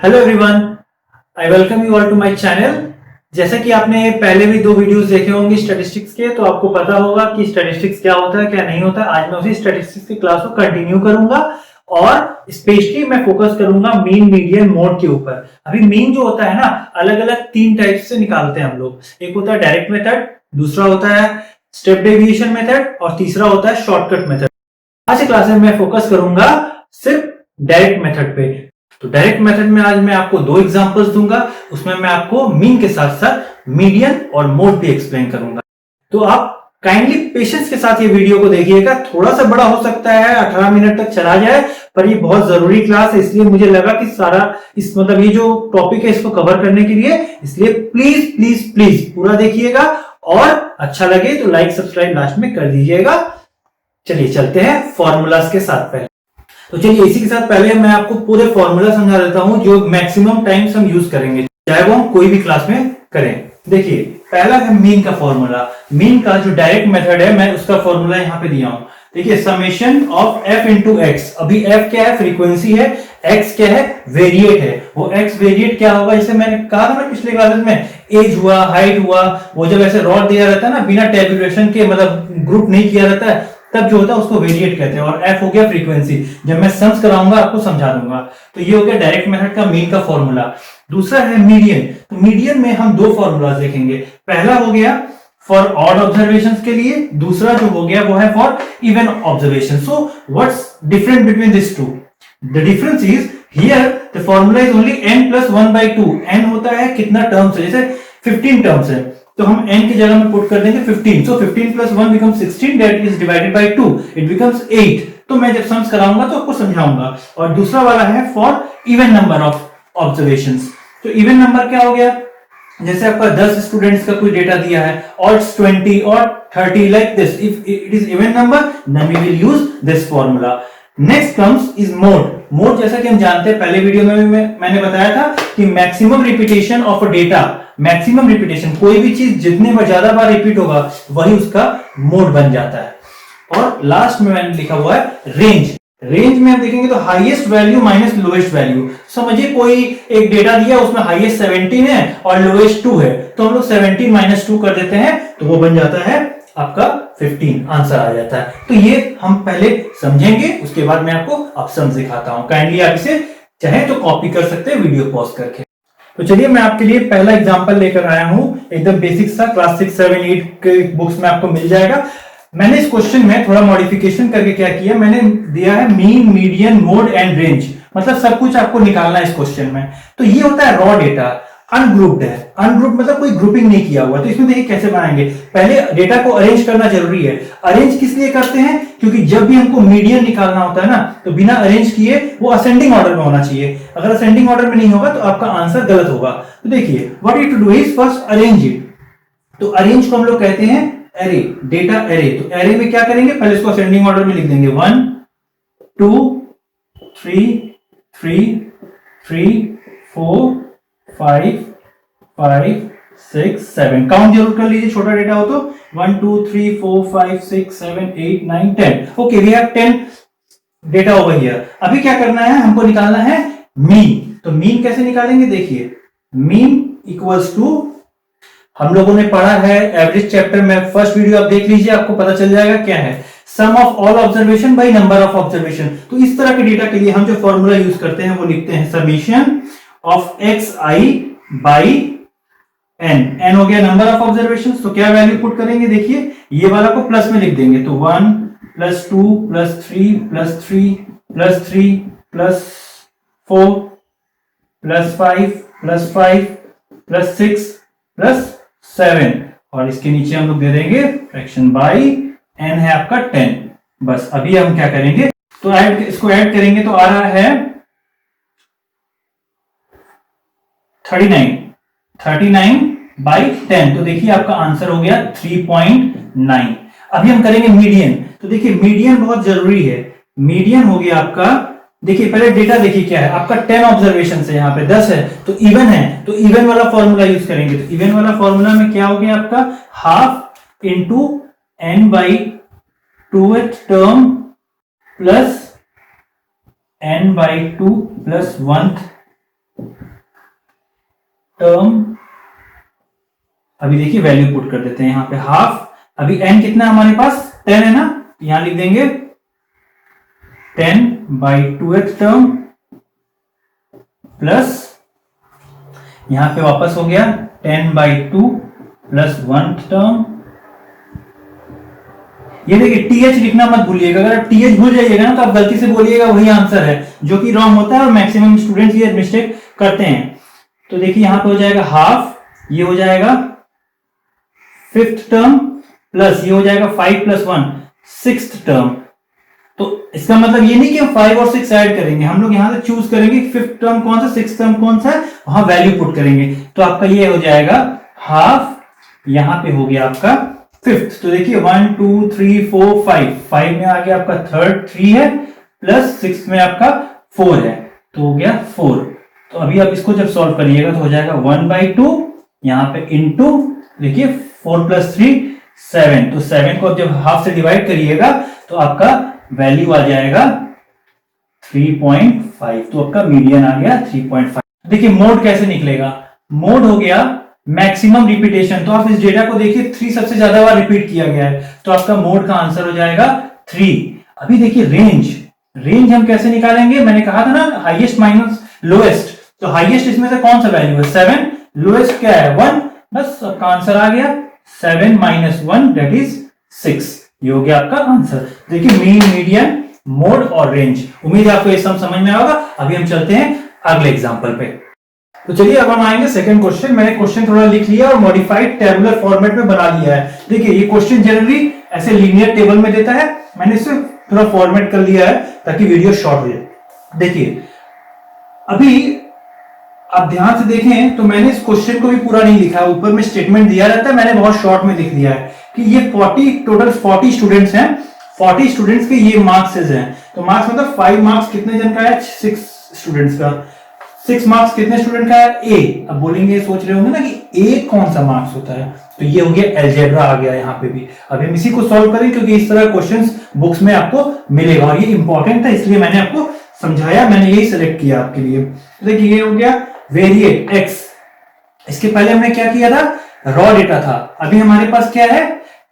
Hello everyone, I welcome you all to my channel. जैसा कि आपने पहले भी दो वीडियोस देखे होंगे स्टैटिस्टिक्स के, तो आपको पता होगा कि स्टैटिस्टिक्स क्या होता है क्या नहीं होता है। आज मैं उसी स्टैटिस्टिक्स की क्लास को कंटिन्यू करूंगा और स्पेशली मैं फोकस करूंगा मीन, मीडियन, मोड के ऊपर। अभी मीन जो होता है ना, अलग अलग तीन टाइप से निकालते हैं हम लोग। एक होता है डायरेक्ट मेथड, दूसरा होता है स्टेप डेविएशन मेथड और तीसरा होता है शॉर्टकट मेथड। आज की क्लास में मैं फोकस करूंगा सिर्फ डायरेक्ट मेथड पे। तो डायरेक्ट मेथड में आज मैं आपको दो एग्जांपल्स दूंगा, उसमें मैं आपको मीन के साथ साथ मीडियन और मोड भी एक्सप्लेन करूंगा। तो आप काइंडली पेशेंस के साथ ये वीडियो को देखिएगा। थोड़ा सा बड़ा हो सकता है, 18 मिनट तक चला जाए, पर ये बहुत जरूरी क्लास है, इसलिए मुझे लगा कि सारा ये जो टॉपिक है इसको कवर करने के लिए, इसलिए प्लीज प्लीज प्लीज पूरा देखिएगा और अच्छा लगे तो लाइक सब्सक्राइब लास्ट में कर दीजिएगा। चलिए चलते हैं फॉर्मूलाज के साथ। पहले तो चलिए इसी के साथ पहले मैं आपको पूरे फॉर्मूला समझा देता हूं जो मैक्सिमम टाइम्स हम यूज करेंगे, चाहे वो हम कोई भी क्लास में करें। देखिए, पहला है मीन का फॉर्मूला। मीन का जो डायरेक्ट मेथड है, मैं उसका फॉर्मूला यहां पे दिया हूं। देखिए, summation of F into x. अभी एफ क्या है? फ्रीक्वेंसी है। एक्स क्या है? वेरिएट है। वो एक्स वेरिएट क्या होगा? जैसे मैंने कहा था ना पिछले क्लास में, एज हुआ, हाइट हुआ, वो जब ऐसे रॉड दिया रहता है ना, बिना टेबुलेशन के, मतलब ग्रुप नहीं किया रहता है, तब जो होता है उसको वेरिएट कहते हैं। और एफ हो गया फ्रीक्वेंसी। जब मैं सम्स कराऊंगा आपको समझा दूंगा। तो ये हो गया डायरेक्ट मेथड का मीन का फॉर्मूला। दूसरा है मीडियन। तो मीडियन में हम दो फॉर्मूलाज देखेंगे। पहला हो गया फॉर ऑड ऑब्जर्वेशन के लिए, दूसरा जो हो गया वो है for even observation. So what's different between this two? The difference is here the formula is only n plus 1/2। n होता है कितना टर्म्स है, जैसे 15 टर्म्स है तो हम n की जगह में पुट कर देंगे 15। सो 15 plus 1 becomes 16, that is divided by 2, it becomes 8। तो मैं जब सम्स कराऊंगा तो आपको समझाऊंगा। और दूसरा वाला है for even number of observations. तो इवन नंबर क्या हो गया? जैसे आपका 10 स्टूडेंट्स का कोई डेटा दिया है, और 20 और 30 like this. If it is even number then we will use this formula. Next comes is mode. Mode जैसा कि हम जानते हैं, पहले वीडियो में मैंने बताया था कि maximum repetition of a data, maximum repetition, कोई भी चीज जितने बार ज्यादा बार रिपीट होगा वही उसका मोड बन जाता है। और लास्ट में मैंने लिखा हुआ है रेंज। रेंज में हम देखेंगे तो highest value minus lowest value. समझिए कोई एक डेटा दिया, उसमें हाईएस्ट 17 है और लोएस्ट 2 है, तो हम लोग 17 माइनस 2 कर देते हैं, तो वो बन जाता है आपका 15, आंसर आ जाता है। तो ये हम पहले समझेंगे, उसके बाद मैं आपको ऑप्शन दिखाता हूं। काइंडली आप इसे चाहे तो कॉपी कर सकते हैं वीडियो पॉज करके। तो चलिए मैं आपके लिए पहला एग्जांपल लेकर आया हूं, एकदम बेसिक सा, क्लास 6, 7, 8 के बुक्स में आपको मिल जाएगा। मैंने इस क्वेश्चन में थोड़ा मॉडिफिकेशन करके क्या किया, मैंने दिया है mean, median, mode and range, मतलब सब कुछ आपको निकालना है इस क्वेश्चन में। तो ये होता है रॉ डेटा, अनग्रुप्ड है। अनग्रुप मतलब कोई ग्रुपिंग नहीं किया हुआ। तो इसमें देखिए कैसे बनाएंगे। पहले डेटा को अरेंज करना जरूरी है। अरेंज किस लिए करते हैं? क्योंकि जब भी हमको मीडियन निकालना होता है ना, तो बिना अरेंज किए वो असेंडिंग ऑर्डर में होना चाहिए। अगर असेंडिंग ऑर्डर में नहीं होगा तो आपका आंसर गलत होगा। तो देखिए, what you to do is first arrange it. तो अरेंज को हम लोग कहते हैं एरे, डेटा एरे। तो एरे में क्या करेंगे? पहले इसको असेंडिंग ऑर्डर में लिख देंगे, 1 2 3 3 3 4 5 5 6 7। काउंट जरूर कर लीजिए, छोटा डेटा हो तो 1 2 3 4 5 6 7 8 9 10। Okay, we have 10 data over here. अभी क्या करना है? हमको निकालना है मीन। तो मीन कैसे निकालेंगे? देखिए, मीन इक्वल्स टू, हम लोगों ने पढ़ा है एवरेज चैप्टर में, फर्स्ट वीडियो आप देख लीजिए, आपको पता चल जाएगा क्या है। Sum of all observation by number of observation. तो इस तरह के डेटा के लिए हम जो फॉर्मूला यूज करते हैं वो लिखते हैं summation of x i by n. N हो गया नंबर ऑफ ऑब्जर्वेशन। तो क्या वैल्यू पुट करेंगे? देखिए, ये वाला को प्लस में लिख देंगे, तो 1 plus 2 plus 3 plus 3 plus 3 plus 4 plus 5 plus 5 plus 6 plus 7। और इसके नीचे हम लोग दे देंगे फ्रैक्शन बाई एन है आपका 10। बस अभी हम क्या करेंगे, तो इसको ऐड करेंगे तो आ रहा है 39 बाई 10। तो देखिए आपका आंसर हो गया 3.9। अभी हम करेंगे मीडियन। तो देखिए मीडियन बहुत जरूरी है। मीडियन हो गया आपका, देखिए पहले डेटा देखिए क्या है आपका, 10 ऑब्जर्वेशन है, यहाँ पे 10 है तो इवन है, तो इवन वाला फॉर्मूला यूज करेंगे। तो इवन वाला फॉर्मूला में क्या हो गया आपका, half into n by 2th term plus n by 2 plus 1th term, अभी देखिए वैल्यू पुट कर देते हैं यहाँ पे हाफ। अभी n कितना है हमारे पास, 10 है ना, यहां लिख देंगे 10/2th टर्म प्लस यहां पे वापस हो गया 10/2 प्लस 1th टर्म। ये देखिए टीएच लिखना मत भूलिएगा, अगर आप टीएच भूल जाइएगा ना तो आप गलती से बोलिएगा वही आंसर है, जो कि रॉन्ग होता है और मैक्सिमम स्टूडेंट्स ये मिस्टेक करते हैं। तो देखिए यहां पे हो जाएगा हाफ, ये हो जाएगा 5th टर्म प्लस ये हो जाएगा 5 + 1 6th टर्म। तो इसका मतलब ये नहीं कि हम 5 और 6 ऐड करेंगे, हम लोग यहां से चूज करेंगे 5th टर्म कौन सा, 6th टर्म कौन सा है, वहां वैल्यू पुट करेंगे। तो आपका ये हो जाएगा हाफ, यहां पे हो गया आपका 5th। तो देखिए 1 2 3 4 5 में आ गया आपका 3 है प्लस 6 में आपका 4 है, तो हो गया 4। तो अभी आप इसको जब सॉल्व करिएगा तो हो जाएगा 1/2, यहाँ पे इंटू देखिए 4 + 3 7। तो 7 को अब जब हाफ से डिवाइड करिएगा तो आपका वैल्यू आ जाएगा 3.5। तो आपका मीडियन आ गया 3.5। देखिए मोड कैसे निकलेगा, मोड हो गया मैक्सिमम रिपीटेशन। तो आप इस डेटा को देखिए 3 सबसे ज्यादा बार रिपीट किया गया है, तो आपका मोड का आंसर हो जाएगा 3। अभी देखिए रेंज, रेंज हम कैसे निकालेंगे, मैंने कहा था ना हाईएस्ट माइनस लोएस्ट। तो हाईएस्ट इसमें से कौन सा वैल्यू है 7, लोएस्ट क्या है 1, बस आपका आंसर आ गया 7 - 1 दैट इज 6। ये हो गया आपका आंसर। देखिए मीन, मीडियन, मोड और रेंज। उम्मीद है आपको ये सब समझ में आएगा। अभी हम चलते हैं अगले एग्जांपल पे। तो चलिए अब हम आएंगे सेकंड क्वेश्चन। मैंने क्वेश्चन थोड़ा लिख लिया और मॉडिफाइड टेबुलर फॉर्मेट में बना लिया है। देखिए ये क्वेश्चन जनरली ऐसे लीनियर टेबल में देता है, मैंने इसे थोड़ा फॉर्मेट कर लिया है ताकि वीडियो शॉर्ट हो जाए। देखिए अभी आप ध्यान से देखें तो मैंने इस क्वेश्चन को भी पूरा नहीं लिखा है, ऊपर में स्टेटमेंट दिया रहता है, मैंने बहुत शॉर्ट में लिख दिया है कि ये 40 टोटल 40 स्टूडेंट्स हैं, 40 स्टूडेंट्स के ये मार्क्स हैं। तो मार्क्स मतलब 5 मार्क्स कितने जन का है, 6 स्टूडेंट्स का। 6 मार्क्स कितने स्टूडेंट का है, ए। अब बोलेंगे, सोच रहे होंगे ना कि ए कौन सा मार्क्स होता है, तो ये हो गया अलजेब्रा आ गया यहाँ पे भी। अभी हम इसी को सॉल्व करें क्योंकि इस तरह क्वेश्चंस बुक्स में आपको मिलेगा और ये इंपॉर्टेंट था, इसलिए मैंने आपको समझाया, मैंने यही सिलेक्ट किया आपके लिए। देखिए ये हो गया वेरिएट एक्स। इसके पहले हमने क्या किया था, रॉ डेटा था। अभी हमारे पास क्या है,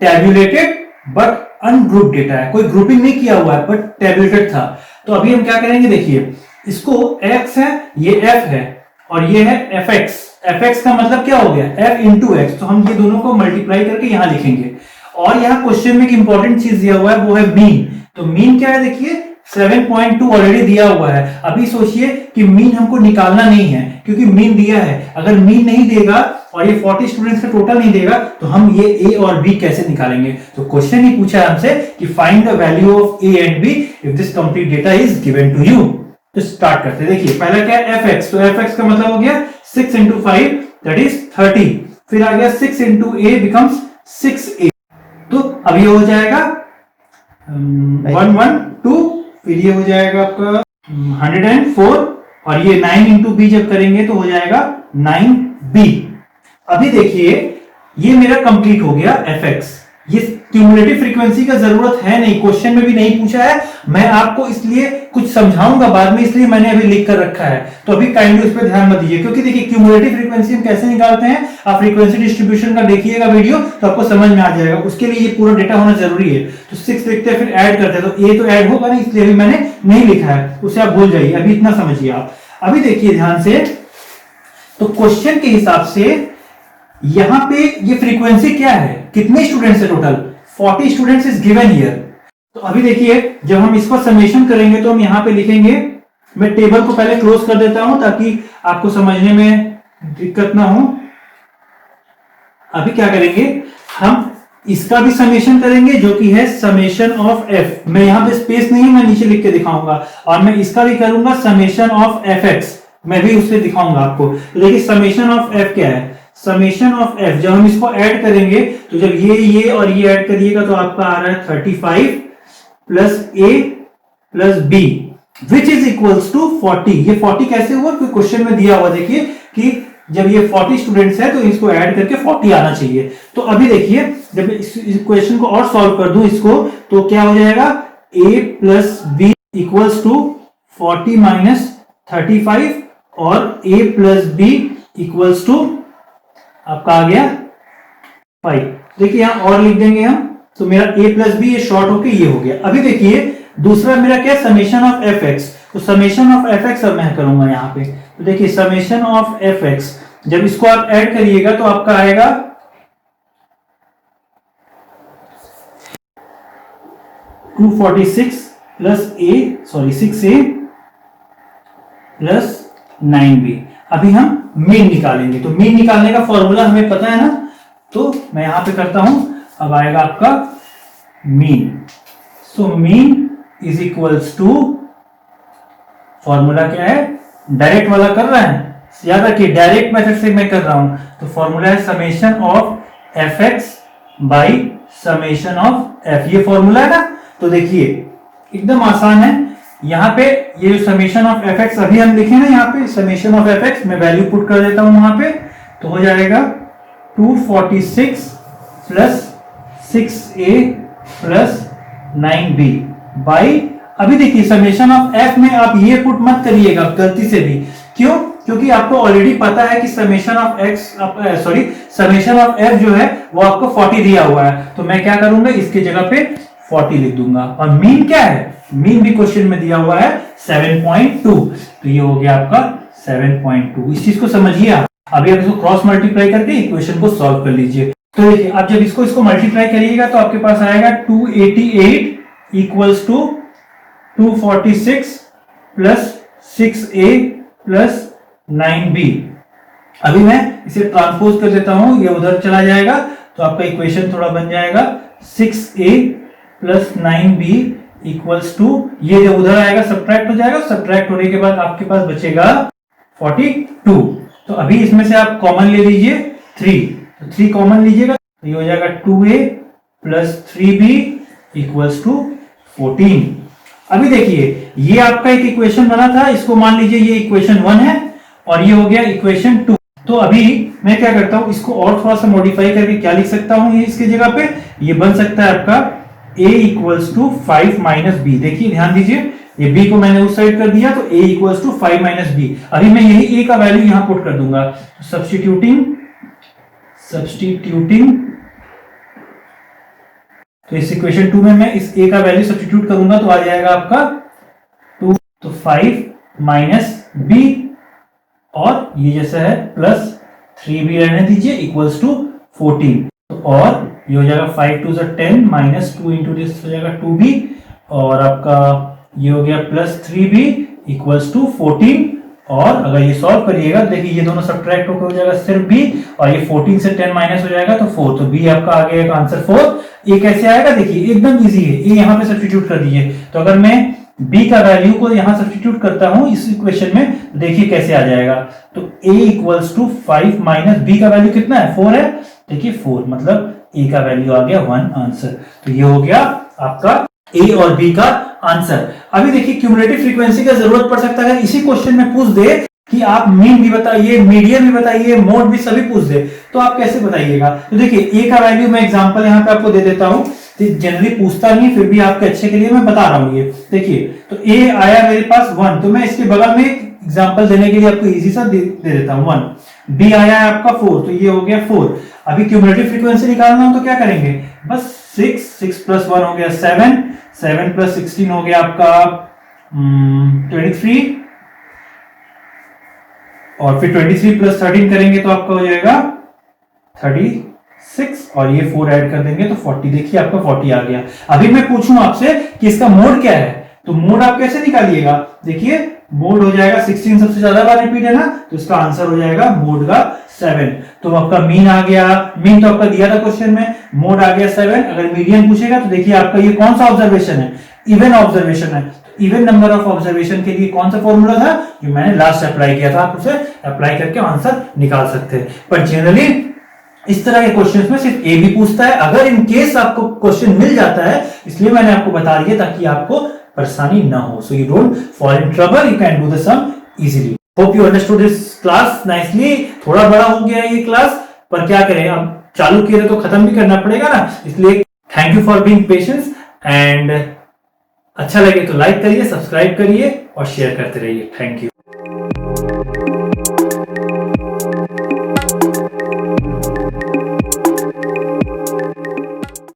टैब्यूलेटेड बट अनग्रुप डेटा है, कोई ग्रुपिंग नहीं किया हुआ है बट टैब्यूलेटेड था। तो अभी हम क्या करेंगे, देखिए इसको x है, ये f है और ये है fx। fx का मतलब क्या हो गया, f × x। तो हम ये दोनों को मल्टीप्लाई करके यहां लिखेंगे। और यहाँ क्वेश्चन में एक इंपॉर्टेंट चीज दिया हुआ है, वो है मीन। तो मीन क्या है, देखिए 7.2 ऑलरेडी दिया हुआ है। अभी सोचिए कि मीन हमको निकालना नहीं है क्योंकि मीन दिया है। अगर मीन नहीं देगा और ये 40 स्टूडेंट्स का टोटल नहीं देगा तो हम ये ए और बी कैसे निकालेंगे। तो क्वेश्चन ही पूछा है हमसे कि find the value of a and b if this complete data is given to you. तो स्टार्ट करते हैं। देखिए पहला क्या है, fx। तो fx का मतलब हो गया 6 × 5 दैट इज 30। फिर आ गया 6 × a बिकम्स 6a। तो अब ये हो जाएगा 112। फिर ये हो जाएगा आपका 104 और ये 9 × b जब करेंगे तो हो जाएगा 9b। अभी देखिए ये मेरा कंप्लीट हो गया fx। ये क्यूमुलेटिव फ्रीक्वेंसी का जरूरत है नहीं, क्वेश्चन में भी नहीं पूछा है। मैं आपको इसलिए कुछ समझाऊंगा बाद में, इसलिए मैंने अभी लिख कर रखा है। तो अभी काइंडली उस पर ध्यान मत दीजिए क्योंकि देखिए क्यूमुलेटिव फ्रीक्वेंसी हम कैसे निकालते हैं, आप फ्रीक्वेंसी डिस्ट्रीब्यूशन का देखिएगा वीडियो तो आपको समझ में आ जाएगा। उसके लिए ये पूरा डेटा होना जरूरी है। तो 6 लिखते हैं, फिर ऐड करते हैं, तो ए तो ऐड होगा नहीं, इसलिए अभी मैंने नहीं लिखा है, उसे आप भूल जाइए। अभी इतना समझिए आप। अभी देखिए ध्यान से, तो क्वेश्चन के हिसाब से यहां पे ये फ्रीक्वेंसी क्या है, कितने स्टूडेंट्स है total, 40 students is given here. तो अभी देखिए जब हम इसको समेशन करेंगे तो हम यहां पे लिखेंगे, मैं टेबल को पहले क्लोज कर देता हूं ताकि आपको समझने में दिक्कत ना हो। अभी क्या करेंगे, हम इसका भी समेशन करेंगे जो कि है समेशन ऑफ एफ। मैं यहां पे स्पेस नहीं, मैं नीचे लिख के दिखाऊंगा। और मैं इसका भी करूंगा समेशन ऑफ एफ एक्स, मैं भी उससे दिखाऊंगा आपको। तो देखिए समेशन ऑफ एफ क्या है, समेशन ऑफ एफ जब हम इसको ऐड करेंगे तो जब ये और ये ऐड करिएगा तो आपका आ रहा है 35 + a + b which is equals to 40। ये 40 कैसे हुआ, क्योंकि क्वेश्चन में दिया हुआ देखिए कि जब ये 40 स्टूडेंट्स है तो इसको ऐड करके 40 आना चाहिए। तो अभी देखिए जब इस क्वेश्चन को और सॉल्व कर दूं इसको तो क्या हो जाएगा, a + b इक्वल्स टू 40 - 35 और a + b इक्वल्स टू आपका आ गया 5। देखिए यहां और लिख देंगे हम, तो मेरा a प्लस बी ये शॉर्ट होके ये हो गया। अभी देखिए दूसरा मेरा क्या, समेशन ऑफ एफ एक्स। तो समेशन ऑफ एफ एक्स अब मैं करूंगा यहाँ पे। तो देखिए समेशन ऑफ एफ एक्स, जब इसको आप ऐड करिएगा तो आपका आएगा 246 plus a, sorry 6a plus 9b। अभी हम मीन निकालेंगे, तो मीन निकालने का फॉर्मूला हमें पता है ना, तो मैं यहां पे करता हूं। अब आएगा आपका mean. So mean is equals to, formula क्या है, डायरेक्ट वाला कर रहा है, याद रखिए डायरेक्ट मेथड से मैं कर रहा हूं। तो फॉर्मूला है summation of F x by summation of F, ये फॉर्मूला है ना। तो देखिए एकदम आसान है, यहां पे ये समेशन ऑफ एफ एक्स अभी हम लिखे ना, यहाँ पे समेशन ऑफ एफ एक्स मैं वैल्यू पुट कर देता हूं वहां पे, तो हो जाएगा 246 plus 6a plus 9b by, अभी देखिए समेशन ऑफ f में आप ये पुट मत करिएगा गलती से भी। क्यों? क्योंकि आपको ऑलरेडी पता है कि summation of x, sorry summation of f जो है वो आपको 40 दिया हुआ है, तो मैं क्या करूंगा इसके जगह पे 40 लिख दूंगा। और मीन क्या है, मीन भी क्वेश्चन में दिया हुआ है 7.2, तो ये हो गया आपका 7.2। इस चीज को समझिए आप। अभी आप इसको क्रॉस मल्टीप्लाई करके इक्वेशन को सॉल्व कर लीजिए। तो देखिए आप जब इसको मल्टीप्लाई करिएगा तो आपके पास आएगा 288 equals to 246 plus 6a plus 9b। अभी मैं इसे ट्रांसपोज कर देता हूं, ये उधर चला जाएगा तो आपका इक्वेशन थोड़ा बन जाएगा 6a plus 9b equals to, ये जब उधर आएगा सब्ट्रैक्ट हो जाएगा, सब्ट्रैक्ट होने के बाद आपके पास बचेगा 42। तो अभी इसमें से आप कॉमन ले लीजिए 3, तो 3 कॉमन लीजिएगा तो ये हो जाएगा 2a plus 3b equals to 14। अभी देखिए ये आपका एक इक्वेशन बना था, इसको मान लीजिए ये इक्वेशन 1 है और ये हो गया इक्वेशन 2। तो अभी मैं क्या करता हूं, इसको और थोड़ा सा मॉडिफाई करके क्या लिख सकता हूं, ये इसके जगह पे ये बन सकता है आपका a equals to 5 minus b. देखिए ध्यान दीजिए, ये b को मैंने उस साइड कर दिया तो a equals to 5 minus b. अभी मैं यही a का वैल्यू यहां पुट कर दूंगा, सब्स्टिट्यूटिंग तो इस इक्वेशन 2 में मैं इस a का वैल्यू सब्स्टिट्यूट करूंगा तो आ जाएगा आपका 2, तो 5 माइनस b और ये जैसा है प्लस 3b रहने दीजिए इक्वल्स टू 14। तो और ये हो जाएगा 5 2 10 माइनस 2 इंटू दिस हो जाएगा 2b और आपका ये हो गया प्लस 3b इक्वल्स टू 14। और अगर ये सॉल्व करिएगा देखिए ये दोनों सब्ट्रैक्ट होकर हो जाएगा सिर्फ b और ये 14 से 10 माइनस हो जाएगा तो 4, तो b आपका आ गया आंसर 4। ये कैसे आएगा, देखिए एकदम इजी है, ये यहाँ पे सब्स्टिट्यूट कर दीजिए। तो अगर मैं b का वैल्यू को यहाँ सब्स्टिट्यूट करता हूँ इस इक्वेशन में, देखिए कैसे आ जाएगा। तो a equals to 5 minus b का वैल्यू कितना है, 4 है, देखिए 4 मतलब a का वैल्यू आ गया 1 आंसर। तो ये हो गया आपका a और b का आंसर। अभी देखिए क्यूमुलेटिव फ्रीक्वेंसी का जरूरत पड़ सकता है, अगर इसी क्वेश्चन में पूछ दे कि आप मीन भी बताइए, मीडियन भी बताइए, मोड भी, सभी पूछ दे तो आप कैसे बताइएगा। तो देखिए a का वैल्यू मैं एग्जांपल यहाँ पे आपको दे देता हूँ, जनरली पूछता नहीं फिर भी आपके अच्छे के लिए मैं बता रहा हूँ। ये देखिए तो a आया मेरे पास 1, तो मैं इसके बगल में एग्जांपल देने के लिए आपको इजी सा दे देता हूँ 1। b आया है आपका 4, तो ये हो गया 4। अभी क्यूमुलेटिव फ्रीक्वेंसी निकालना हो तो क्या करेंगे, बस 6 प्लस 1 हो गया 7, 7 प्लस 16 हो गया आपका 23 और फिर 23 प्लस 13 करेंगे तो आपका हो जाएगा 36 और ये 4 ऐड कर देंगे तो 40। देखिए आपका 40 आ गया। अभी मैं पूछूं आपसे कि इसका मोड क्या है, तो मोड आप कैसे निकालिएगा, देखिए मोड हो जाएगा 16 सबसे ज्यादा बार रिपीट है ना, तो इसका आंसर हो जाएगा मोड का 7। तो आपका मीन आ गया, मीन तो आपका दिया था क्वेश्चन में, मोड आ गया 7। अगर मीडियन पूछेगा तो देखिए आपका ये कौन सा ऑब्जर्वेशन है, इवन ऑब्जर्वेशन है। इवन नंबर ऑफ ऑब्जर्वेशन के लिए कौन सा फॉर्मूला था जो मैंने लास्ट अप्लाई किया था, आप उसे अप्लाई करके आंसर निकाल सकते हैं। पर जनरली इस तरह के क्वेश्चंस में सिर्फ ए भी पूछता है, अगर इन केस आपको क्वेश्चन मिल जाता है, इसलिए मैंने आपको बता दिया ताकि आपको परेशानी ना हो। So you don't fall in trouble, you can do the sum easily. Hope you understood this class nicely. थोड़ा बड़ा हो गया ये क्लास, पर क्या करें, अब चालू किए तो खत्म भी करना पड़ेगा ना, इसलिए thank you for being patience. And अच्छा लगे तो लाइक करिए, सब्सक्राइब करिए और शेयर करते रहिए। Thank you. है।